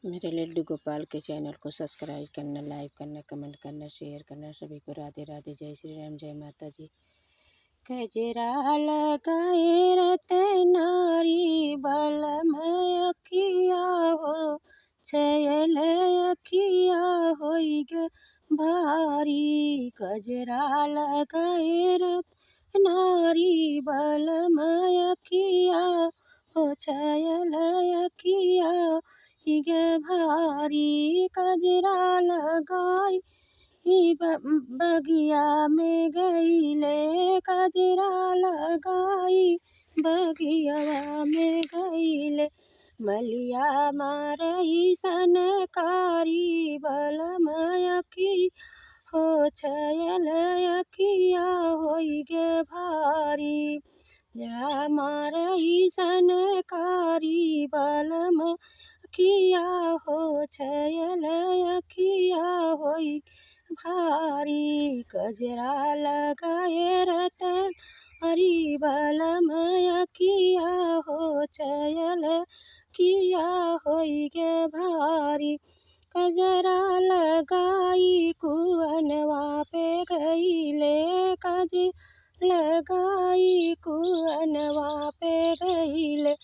मेरे लड्डू गोपाल के चैनल को सब्सक्राइब करना, लाइक करना, कमेंट करना, शेयर करना। सभी को राधे राधे, जय श्री राम, जय माता जी। गजरा लगाए रतनारी बलमय अखिया हो, छयल अखिया होई गे भारी। गजरा लगाए रतनारी बलमय अखिया हो, छयल अखिया गे भारी। गजरा लगाई बगिया में गईले, गजरा लगाई बगिया में गईले। मलिया मारई सनकारी बलमय अखी हो, छयल अखिया होई गे भारी। या मारई सनकारी बलम अखिया हो, छयल अखिया होई भारी। गजरा लगाए रतन हरी बलमय अखिया हो, छयल अखिया होई गे भारी। गजरा लगाई कुअनवा पे गईले, गजरा लगाई कुअनवा पे गईले।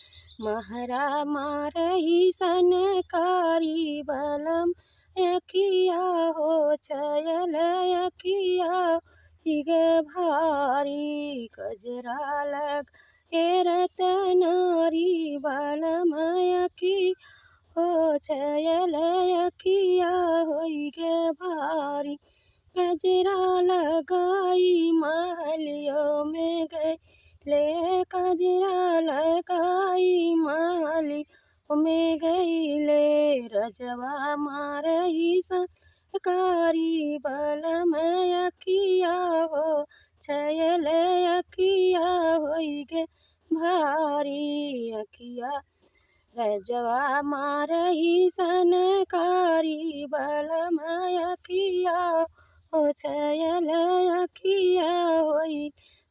महरा मारई सनकारी बलम अखिया हो, छयल अखिया गे भारी। गजरा लगाए रतनारी बलमय अखिया हो, छयल अखिया होई गे भारी। गजरा लगाई महलियों में गईले, गजरा लगाई महलियों में गईले। रजवा मारई सनकारी बलमय अखिया हो, छयल अखिया होई गे भारी। अखिया रजवा मारई सनकारी बलमय अखिया हो, छयल अखिया होई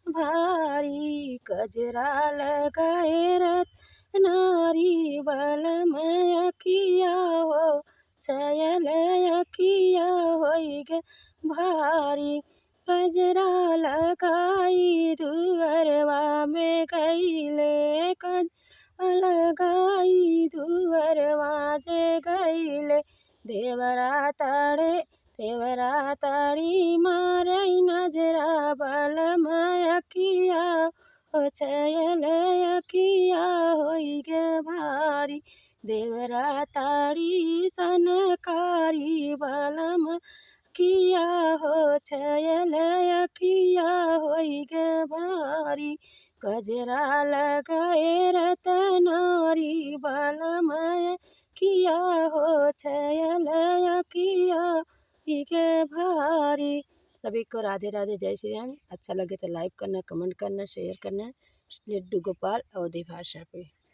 भारी। गजरा लगाए रतनारी बलमय अखिया हो, छयल अखिया होई गे भारी। गजरा लगाई दुअरवा में गईले, गजरा लगाई दुअरवा जे गईले। देवरा ताड़ी मारई नजरा बलमय अखिया हो, छयल अखिया होई गे भारी। देवरा ताड़ी सनकारी बलम अखिया हो, छयल अखिया होई गे भारी। गजरा लगाए रतनारी बलमय अखिया हो, छयल अखिया गे भारी। सभी को राधे राधे, जय श्री राम। अच्छा लगे तो लाइक करना, कमेंट करना, शेयर करना। लड्डू गोपाल अवधी भाषा पे।